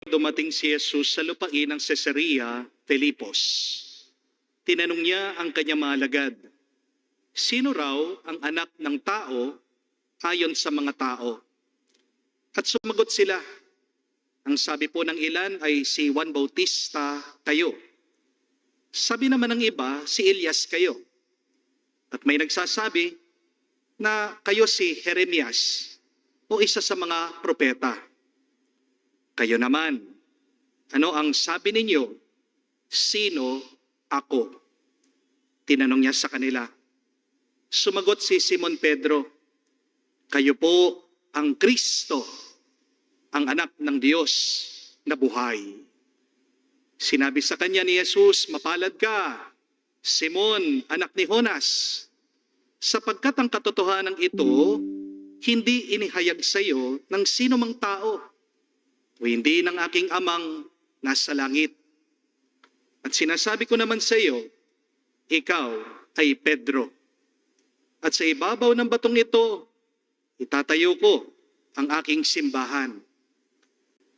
dumating si Jesus sa lupain ng Caesarea Filipos. Tinanong niya ang kanyang mga alagad, sino raw ang anak ng tao ayon sa mga tao? At sumagot sila, ang sabi po ng ilan ay si Juan Bautista kayo. Sabi naman ng iba, si Elias kayo. At may nagsasabi na kayo si Jeremias o isa sa mga propeta. Kayo naman, ano ang sabi ninyo? Sino ako? Tinanong niya sa kanila. Sumagot si Simon Pedro, kayo po ang Kristo, ang anak ng Diyos na buhay. Sinabi sa kanya ni Jesus, mapalad ka, Simon, anak ni Jonas, sapagkat ang katotohanan ito, hindi inihayag sa iyo ng sino mang tao, o hindi ng aking amang nasa langit. At sinasabi ko naman sa iyo, ikaw ay Pedro. At sa ibabaw ng batong ito, itatayo ko ang aking simbahan.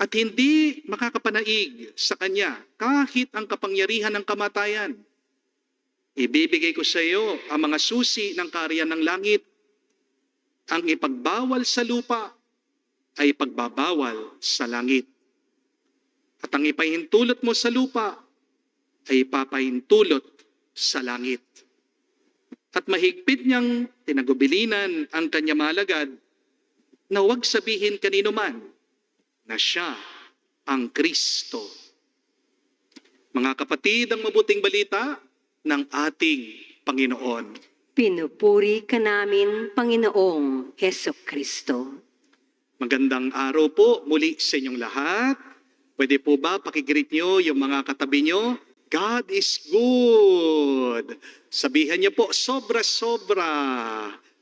At hindi makakapanaig sa kanya kahit ang kapangyarihan ng kamatayan. Ibibigay ko sa iyo ang mga susi ng kaharian ng langit. Ang ipagbawal sa lupa ay pagbabawal sa langit. At ang ipahintulot mo sa lupa ay ipapahintulot sa langit. At mahigpit niyang tinagubilinan ang kanya malagad na huwag sabihin kanino man na siya ang Kristo. Mga kapatid, ang mabuting balita ng ating Panginoon. Pinupuri ka namin, Panginoong Hesukristo. Magandang araw po muli sa inyong lahat. Pwede po ba pakigreet nyo yung mga katabi nyo? God is good. Sabihan niyo po, sobra-sobra.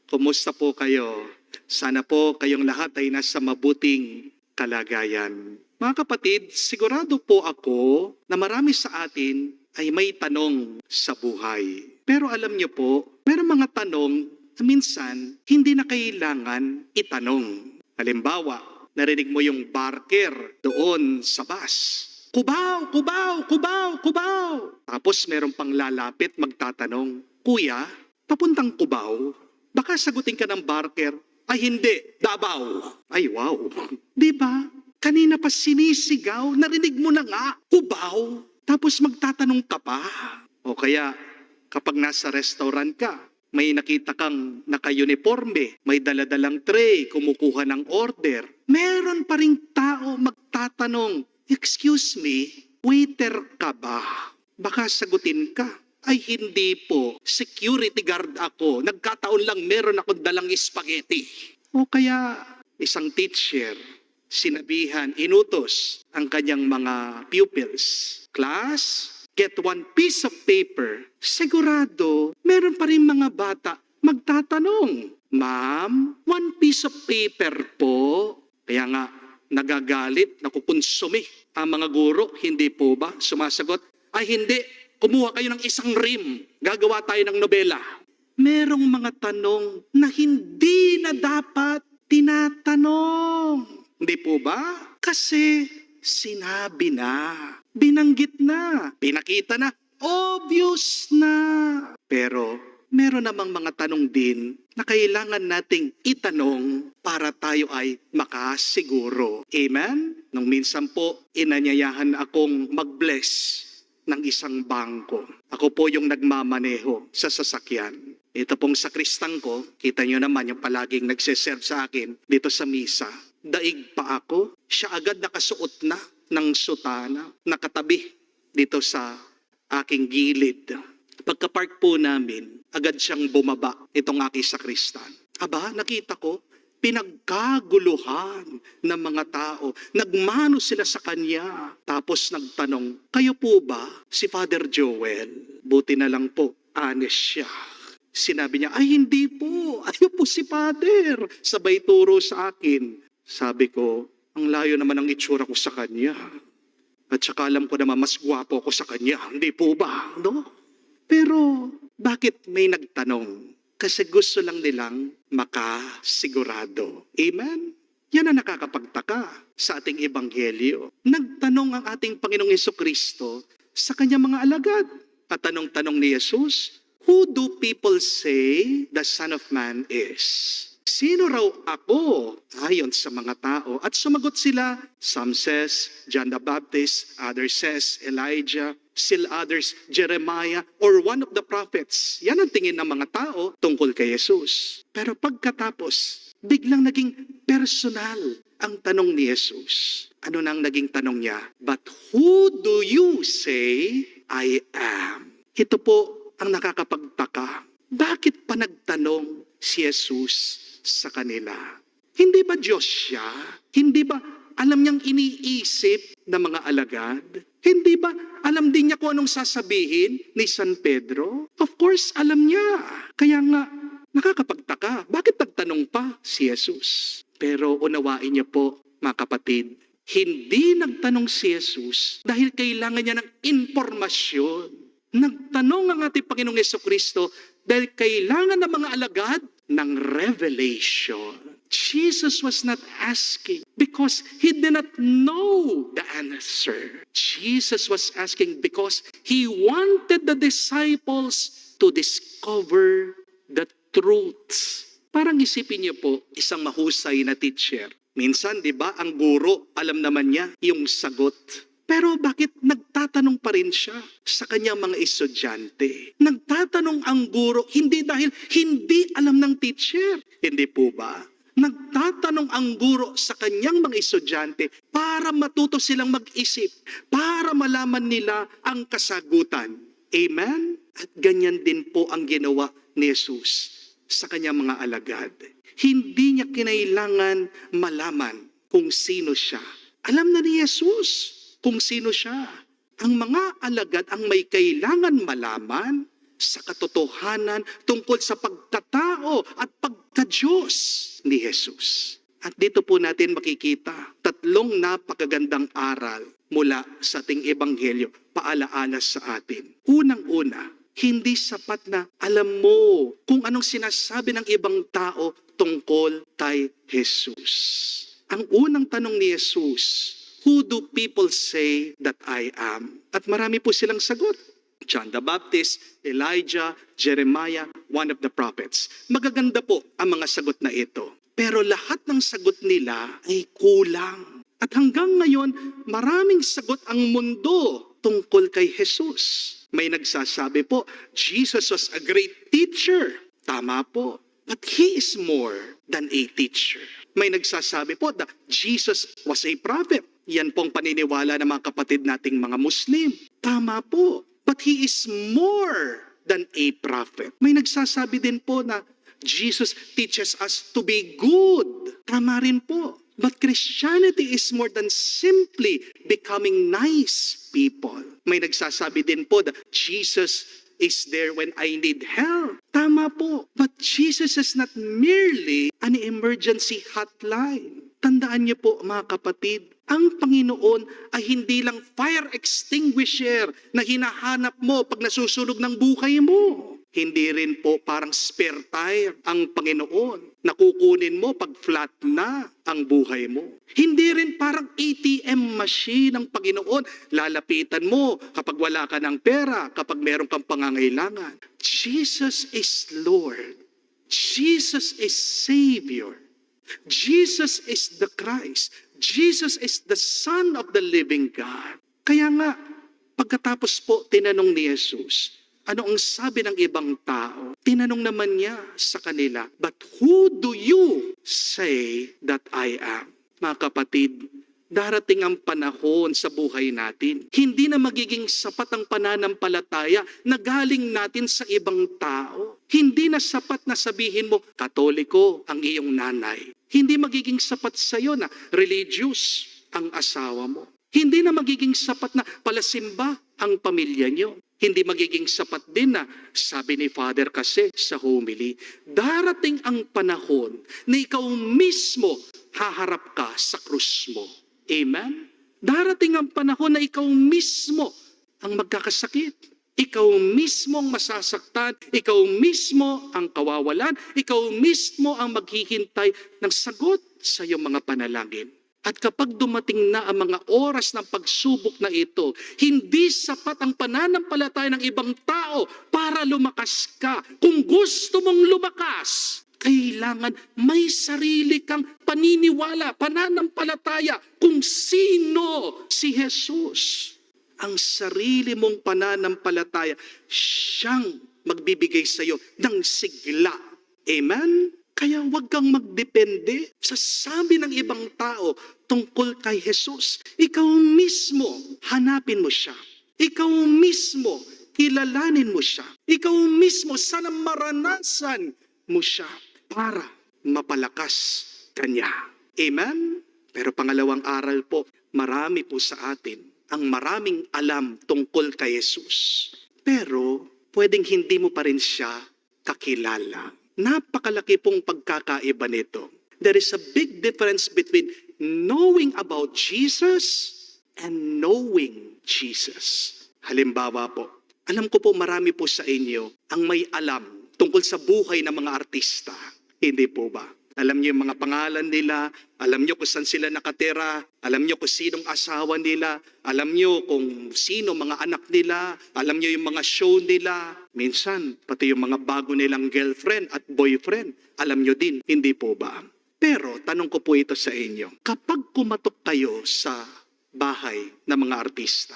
Kumusta po kayo? Sana po kayong lahat ay nasa mabuting kalagayan. Mga kapatid, sigurado po ako na marami sa atin ay may tanong sa buhay. Pero alam niyo po, merong mga tanong na minsan hindi na kailangan itanong. Halimbawa, narinig mo yung barker doon sa bus. Kubaw, kubaw, kubaw, kubaw. Tapos meron pang lalapit magtatanong, Kuya, papuntang Kubaw? Baka sagutin ka ng barker, ay hindi, Davao. Ay wow, di ba? Kanina pa sinisigaw, narinig mo na nga, Kubaw. Tapos magtatanong ka pa. O kaya, kapag nasa restaurant ka, may nakita kang naka-uniforme, may daladalang tray, kumukuha ng order. Meron pa ring tao magtatanong, excuse me, waiter ka ba? Baka sagutin ka. Ay hindi po, security guard ako. Nagkataon lang meron akong dalang spaghetti. O kaya isang teacher, sinabihan, inutos ang kanyang mga pupils. Class, get one piece of paper. Sigurado, meron pa rin mga bata magtatanong, Ma'am, one piece of paper po. Kaya nga, nagagalit, nakukonsumi ang mga guro, hindi po ba? Sumasagot, ay hindi, kumuha kayo ng isang rim, gagawa tayo ng nobela. Merong mga tanong na hindi na dapat tinatanong. Hindi po ba? Kasi sinabi na, binanggit na, pinakita na, obvious na. Pero meron namang mga tanong din na kailangan nating itanong para tayo ay makasiguro. Amen? Nung minsan po, inanyayahan akong mag-bless ng isang bangko. Ako po yung nagmamaneho sa sasakyan. Ito pong sakristang ko, kita nyo naman yung palaging nagsiserve sa akin dito sa misa. Daig pa ako, siya agad nakasuot na ng sutana, nakatabi dito sa aking gilid. Pagka-park po namin, agad siyang bumaba itong aking sakristan. Aba, nakita ko, pinagkaguluhan ng mga tao. Nagmano sila sa kanya. Tapos nagtanong, kayo po ba si Father Joel? Buti na lang po, honest siya. Sinabi niya, ay hindi po, ayo po si Father. Sabay turo sa akin. Sabi ko, ang layo naman ang itsura ko sa kanya. At saka alam ko naman mas gwapo ko sa kanya. Hindi po ba? No? Pero bakit may nagtanong? Kasi gusto lang nilang makasigurado. Amen? Yan ang nakakapagtaka. sa ating ebanghelyo. Nagtanong ang ating Panginoong Hesukristo sa kanyang mga alagad. At tanong-tanong ni Jesus, "Who do people say the Son of Man is?" Sino raw ako ayon sa mga tao? At sumagot sila, some says John the Baptist, others says Elijah, still others Jeremiah, or one of the prophets. Yan ang tingin ng mga tao tungkol kay Jesus. Pero pagkatapos, biglang naging personal ang tanong ni Jesus. Ano nang naging tanong niya? "But who do you say I am?" Ito po ang nakakapagtaka. Bakit pa nagtanong si Jesus sa kanila? Hindi ba Diyos siya? Hindi ba alam niyang iniisip ng mga alagad? Hindi ba alam din niya kung anong sasabihin ni San Pedro? Of course, alam niya. Kaya nga, nakakapagtaka. Bakit nagtanong pa si Jesus? Pero unawain niyo po, mga kapatid, hindi nagtanong si Jesus dahil kailangan niya ng impormasyon. Nagtanong ang ating Panginoong Hesukristo dahil kailangan ng mga alagad ng revelation. Jesus was not asking because he did not know the answer. Jesus was asking because he wanted the disciples to discover the truth. Parang isipin niyo po, isang mahusay na teacher. Minsan, di ba, ang guro, alam naman niya yung sagot. Pero bakit nagtatanong pa rin siya sa kanyang mga estudyante? Nagtatanong ang guro, hindi dahil hindi alam ng teacher. Hindi po ba? Nagtatanong ang guro sa kanyang mga estudyante para matuto silang mag-isip, para malaman nila ang kasagutan. Amen? At ganyan din po ang ginawa ni Jesus sa kanyang mga alagad. Hindi niya kinailangan malaman kung sino siya. Alam na ni Jesus kung sino siya. Ang mga alagad ang may kailangan malaman sa katotohanan tungkol sa pagkatao at pagka-Diyos ni Jesus. At dito po natin makikita tatlong napakagandang aral mula sa ating ebanghelyo, paalaala sa atin. Unang-una, hindi sapat na alam mo kung anong sinasabi ng ibang tao tungkol kay Jesus. Ang unang tanong ni Jesus, "Who do people say that I am?" At marami po silang sagot. John the Baptist, Elijah, Jeremiah, one of the prophets. Magaganda po ang mga sagot na ito. Pero lahat ng sagot nila ay kulang. At hanggang ngayon, maraming sagot ang mundo tungkol kay Jesus. May nagsasabi po, Jesus was a great teacher. Tama po. But he is more than a teacher. May nagsasabi po that Jesus was a prophet. Yan pong paniniwala ng mga kapatid nating mga Muslim. Tama po. But he is more than a prophet. May nagsasabi din po na Jesus teaches us to be good. Tama rin po. But Christianity is more than simply becoming nice people. May nagsasabi din po that Jesus is there when I need help. Tama po. But Jesus is not merely an emergency hotline. Tandaan niyo po mga kapatid, ang Panginoon ay hindi lang fire extinguisher na hinahanap mo pag nasusunog ng buhay mo. Hindi rin po parang spare tire ang Panginoon na kukunin mo pag flat na ang buhay mo. Hindi rin parang ATM machine ang Panginoon. Lalapitan mo kapag wala ka ng pera, kapag meron kang pangangailangan. Jesus is Lord. Jesus is Savior. Jesus is the Christ. Jesus is the Son of the living God. Kaya nga, pagkatapos po tinanong ni Jesus, ano ang sabi ng ibang tao? Tinanong naman niya sa kanila, "But who do you say that I am?" Mga kapatid, darating ang panahon sa buhay natin. Hindi na magiging sapat ang pananampalataya na galing natin sa ibang tao. Hindi na sapat na sabihin mo, Katoliko ang iyong nanay. Hindi magiging sapat sa iyo na religious ang asawa mo. Hindi na magiging sapat na palasimba ang pamilya niyo. Hindi magiging sapat din na sabi ni Father kasi sa homily, darating ang panahon na ikaw mismo haharap ka sa krus mo. Amen? Darating ang panahon na ikaw mismo ang magkakasakit. Ikaw mismo ang masasaktan, ikaw mismo ang kawawalan, ikaw mismo ang maghihintay ng sagot sa iyong mga panalangin. At kapag dumating na ang mga oras ng pagsubok na ito, hindi sapat ang pananampalataya ng ibang tao para lumakas ka. Kung gusto mong lumakas, kailangan may sarili kang paniniwala, pananampalataya kung sino si Jesus. Ang sarili mong pananampalataya, siyang magbibigay sa iyo ng sigla. Amen? Kaya huwag kang magdepende sa sabi ng ibang tao tungkol kay Jesus. Ikaw mismo, hanapin mo siya. Ikaw mismo, kilalanin mo siya. Ikaw mismo, sana maranasan mo siya para mapalakas kanya. Amen? Pero pangalawang aral po, marami po sa atin ang maraming alam tungkol kay Jesus. Pero pwedeng hindi mo pa rin siya kakilala. Napakalaki pong pagkakaiba nito. There is a big difference between knowing about Jesus and knowing Jesus. Halimbawa po, alam ko po marami po sa inyo ang may alam tungkol sa buhay ng mga artista. Hindi po ba? Alam niyo yung mga pangalan nila, alam niyo kung saan sila nakatira, alam niyo kung sinong asawa nila, alam niyo kung sino mga anak nila, alam niyo yung mga show nila. Minsan, pati yung mga bago nilang girlfriend at boyfriend, alam niyo din, hindi po ba? Pero, tanong ko po ito sa inyo, kapag kumatok kayo sa bahay ng mga artista,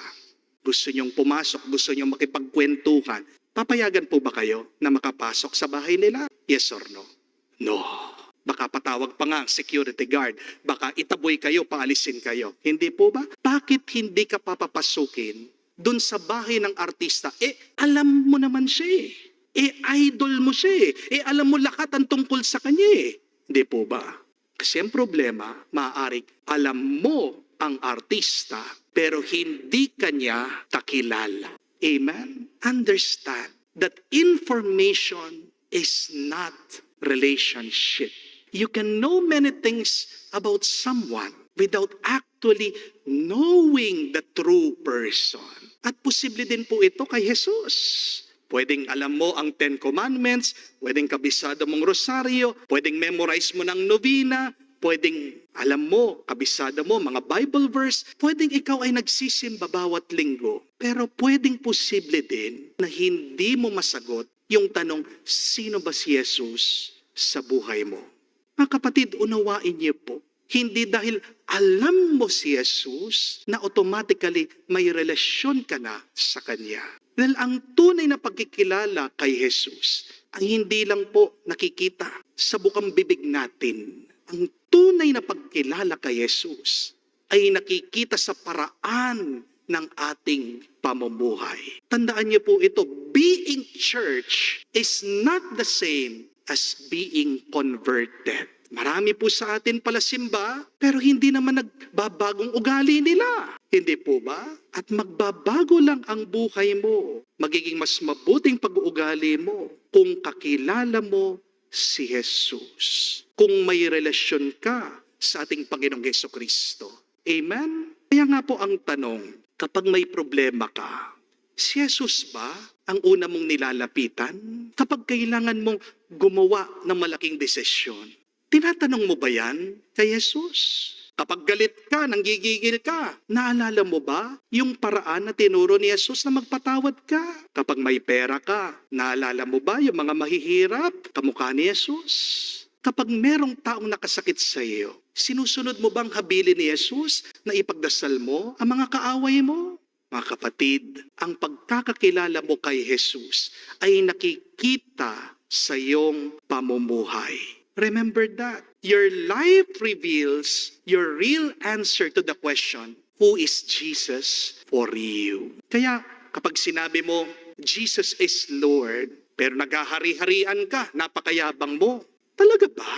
gusto niyong pumasok, gusto niyong makipagkwentuhan, papayagan po ba kayo na makapasok sa bahay nila? Yes or no? No. Baka patawag pa nga ang security guard. Baka itaboy kayo, paalisin kayo. Hindi po ba? Bakit hindi ka papapasukin dun sa bahay ng artista? Alam mo naman siya idol mo siya alam mo lahat ang tungkol sa kanya Hindi po ba? Kasi ang problema, maaaring alam mo ang artista, pero hindi kanya kakilala. Amen? Understand that information is not relationship. You can know many things about someone without actually knowing the true person. At posible din po ito kay Jesus. Pwedeng alam mo ang 10 Commandments, pwedeng kabisado mong rosaryo, pwedeng memorize mo ng novena, pwedeng alam mo, kabisado mo mga Bible verse, pwedeng ikaw ay nagsisimba bawat linggo. Pero pwedeng posible din na hindi mo masagot yung tanong, sino ba si Jesus sa buhay mo? Mga kapatid, unawain niyo po, hindi dahil alam mo si Jesus na automatically may relasyon ka na sa Kanya. Dahil ang tunay na pagkikilala kay Jesus ay hindi lang po nakikita sa bukang bibig natin. Ang tunay na pagkilala kay Jesus ay nakikita sa paraan ng ating pamumuhay. Tandaan niyo po ito, being church is not the same as being converted. Marami po sa atin pala simba, pero hindi naman nagbabagong ugali nila. Hindi po ba? At magbabago lang ang buhay mo. Magiging mas mabuting pag-uugali mo kung kakilala mo si Jesus. Kung may relasyon ka sa ating Panginoong Jesucristo. Amen? Kaya nga po ang tanong, kapag may problema ka, si Jesus ba ang una mong nilalapitan? Kapag kailangan mong gumawa ng malaking desisyon, tinatanong mo ba yan kay Jesus? Kapag galit ka, nanggigigil ka, naalala mo ba yung paraan na tinuro ni Jesus na magpatawad ka? Kapag may pera ka, naalala mo ba yung mga mahihirap, kamukha ni Jesus? Kapag merong taong nakasakit sa iyo, sinusunod mo bang habilin ni Jesus na ipagdasal mo ang mga kaaway mo? Mga kapatid, ang pagkakakilala mo kay Jesus ay nakikita sa iyong pamumuhay. Remember that. Your life reveals your real answer to the question, who is Jesus for you? Kaya kapag sinabi mo, Jesus is Lord, pero naghahari-harian ka, napakayabang mo, talaga ba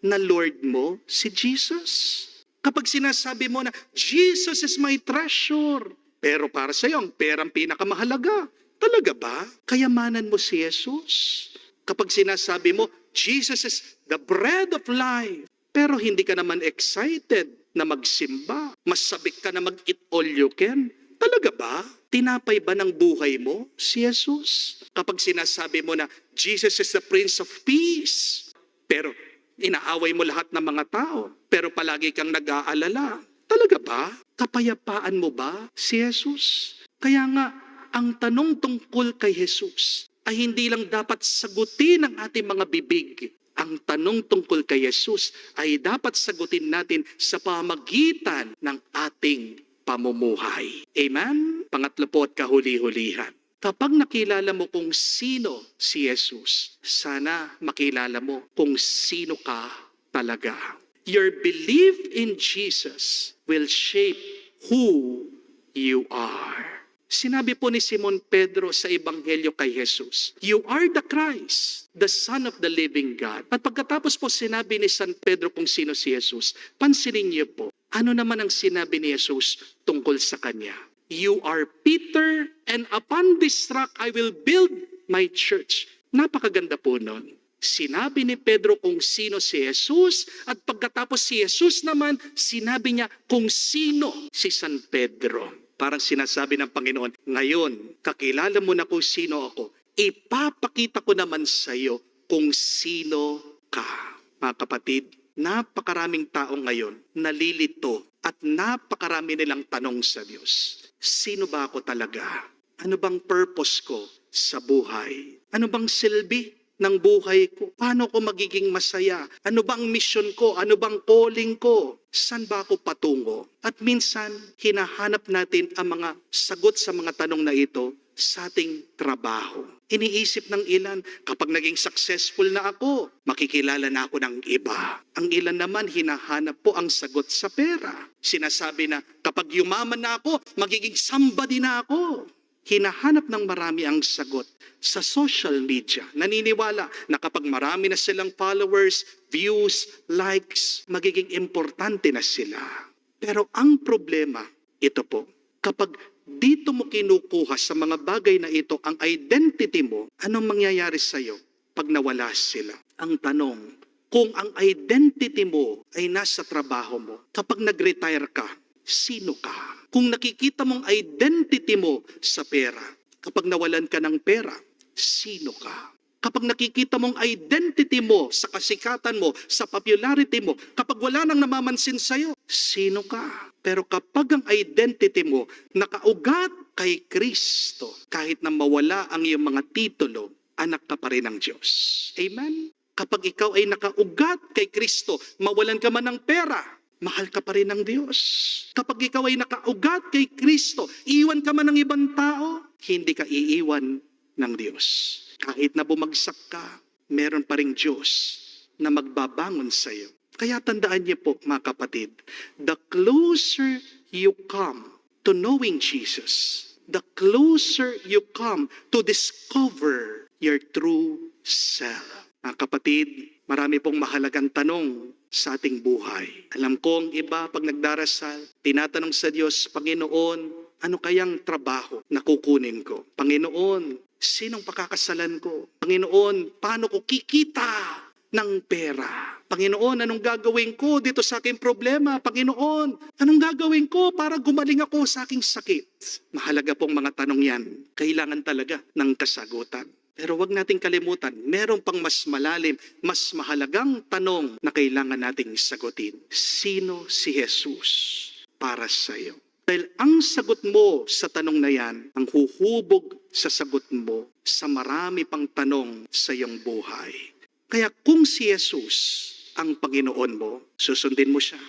na Lord mo si Jesus? Kapag sinasabi mo na, Jesus is my treasure, pero para sa iyo, ang perang pinakamahalaga, talaga ba kayamanan mo si Jesus? Kapag sinasabi mo, Jesus is the bread of life, pero hindi ka naman excited na magsimba, masabik ka na mag-eat all you can, talaga ba? Tinapay ba ng buhay mo si Jesus? Kapag sinasabi mo na, Jesus is the Prince of Peace, pero Inaaway mo lahat ng mga tao, pero palagi kang nag-aalala. Talaga ba? Kapayapaan mo ba si Jesus? Kaya nga, ang tanong tungkol kay Jesus ay hindi lang dapat sagutin ng ating mga bibig. Ang tanong tungkol kay Jesus ay dapat sagutin natin sa pamagitan ng ating pamumuhay. Amen? Pangatlo po at kahuli-hulihan. Kapag nakilala mo kung sino si Jesus, sana makilala mo kung sino ka talaga. Your belief in Jesus will shape who you are. Sinabi po ni Simon Pedro sa Ebanghelyo kay Jesus, "You are the Christ, the Son of the living God." At pagkatapos po sinabi ni San Pedro kung sino si Jesus, pansinin niyo po, ano naman ang sinabi ni Jesus tungkol sa kanya? "You are Peter, and upon this rock I will build my church." Napakaganda po nun. Sinabi ni Pedro kung sino si Jesus, at pagkatapos si Jesus naman, sinabi niya kung sino si San Pedro. Parang sinasabi ng Panginoon, ngayon, kakilala mo na kung sino ako. Ipapakita ko naman sa iyo kung sino ka. Mga kapatid, napakaraming tao ngayon nalilito at napakarami nilang tanong sa Diyos. Sino ba ako talaga? Ano bang purpose ko sa buhay? Ano bang silbi ng buhay ko? Paano ko magiging masaya? Ano bang mission ko? Ano bang calling ko? Saan ba ako patungo? At minsan, hinahanap natin ang mga sagot sa mga tanong na ito sa ating trabaho. Iniisip ng ilan, kapag naging successful na ako, makikilala na ako ng iba. Ang ilan naman, hinahanap po ang sagot sa pera. Sinasabi na, kapag yumaman na ako, magiging somebody na ako. Hinahanap ng marami ang sagot sa social media. Naniniwala na kapag marami na silang followers, views, likes, magiging importante na sila. Pero ang problema, ito po, kapag dito mo kinukuha sa mga bagay na ito ang identity mo, anong mangyayari sa iyo pag nawala sila? Ang tanong, kung ang identity mo ay nasa trabaho mo, kapag nag-retire ka, sino ka? Kung nakikita mong identity mo sa pera, kapag nawalan ka ng pera, sino ka? Kapag nakikita mong identity mo sa kasikatan mo, sa popularity mo, kapag wala nang namamansin sa'yo, sino ka? Pero kapag ang identity mo nakaugat kay Kristo, kahit na mawala ang iyong mga titulo, anak ka pa rin ng Diyos. Amen? Kapag ikaw ay nakaugat kay Kristo, mawalan ka man ng pera, mahal ka pa rin ng Diyos. Kapag ikaw ay nakaugat kay Kristo, iwan ka man ng ibang tao, hindi ka iiwan ng Diyos. Kahit na bumagsak ka, meron pa ring Diyos na magbabangon sa iyo. Kaya tandaan niyo po mga kapatid, the closer you come to knowing Jesus, the closer you come to discover your true self. Mga kapatid, marami pong mahalagang tanong sa ating buhay. Alam ko ang iba pag nagdarasal, tinatanong sa Diyos, Panginoon, ano kayang trabaho na kukunin ko? Panginoon, sinong pakakasalan ko? Panginoon, paano ko kikita ng pera? Panginoon, anong gagawin ko dito sa aking problema? Panginoon, anong gagawin ko para gumaling ako sa aking sakit? Mahalaga pong mga tanong yan. Kailangan talaga ng kasagutan. Pero wag nating kalimutan, meron pang mas malalim, mas mahalagang tanong na kailangan nating sagutin. Sino si Jesus para sa iyo? Dahil ang sagot mo sa tanong na yan, ang huhubog sa sagot mo sa marami pang tanong sa iyong buhay. Kaya kung si Jesus ang Panginoon mo, susundin mo siya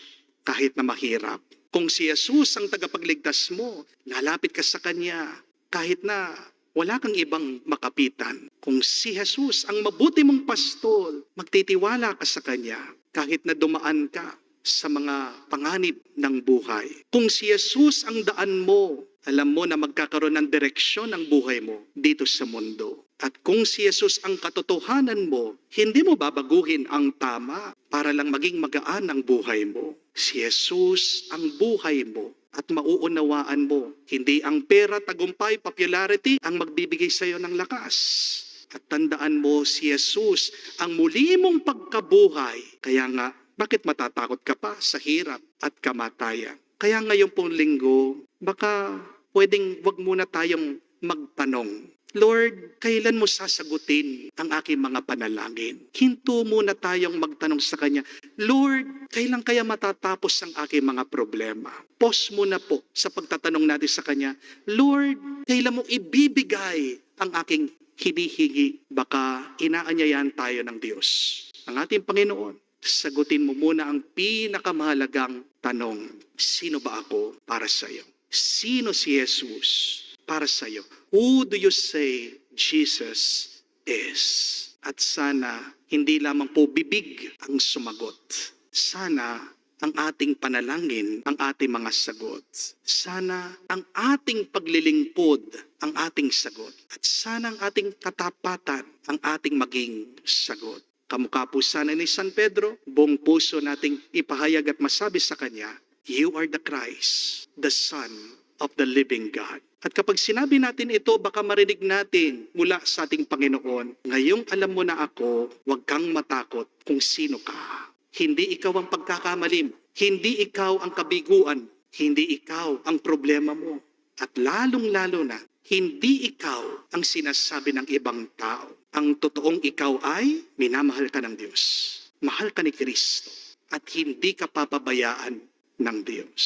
kahit na mahirap. Kung si Jesus ang tagapagligtas mo, lalapit ka sa Kanya kahit na wala kang ibang makapitan. Kung si Jesus ang mabuti mong pastol, magtitiwala ka sa Kanya kahit na dumaan ka sa mga panganib ng buhay. Kung si Jesus ang daan mo, alam mo na magkakaroon ng direksyon ang buhay mo dito sa mundo. At kung si Jesus ang katotohanan mo, hindi mo babaguhin ang tama para lang maging magaan ang buhay mo. Si Jesus ang buhay mo at mauunawaan mo. Hindi ang pera, tagumpay, popularity ang magbibigay sa iyo ng lakas. At tandaan mo, si Jesus ang muli mong pagkabuhay. Kaya nga, bakit matatakot ka pa sa hirap at kamatayan? Kaya ngayon pong linggo, baka pwedeng wag muna tayong magtanong. Lord, kailan mo sasagutin ang aking mga panalangin? Hinto muna tayong magtanong sa Kanya, Lord, kailan kaya matatapos ang aking mga problema? Pause muna po sa pagtatanong natin sa Kanya, Lord, kailan mo ibibigay ang aking hinihingi? Baka inaanyayahan tayo ng Diyos. Ang ating Panginoon, sagutin mo muna ang pinakamahalagang tanong, sino ba ako para sa iyo? Sino si Jesus para sa iyo? Who do you say Jesus is? At sana hindi lamang po bibig ang sumagot. Sana ang ating panalangin, ang ating mga sagot. Sana ang ating paglilingkod, ang ating sagot. At sana ang ating katapatan, ang ating maging sagot. Kamukha po sana ni San Pedro, buong puso nating ipahayag at masabi sa Kanya, You are the Christ, the Son of the living God. At kapag sinabi natin ito, baka marinig natin mula sa ating Panginoon, ngayong alam mo na ako, huwag kang matakot kung sino ka. Hindi ikaw ang pagkakamalim, hindi ikaw ang kabiguan, hindi ikaw ang problema mo. At lalong-lalo na, hindi ikaw ang sinasabi ng ibang tao. Ang totoong ikaw ay minamahal ka ng Diyos. Mahal ka ni Kristo at hindi ka papabayaan ng Diyos.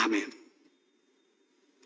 Amen.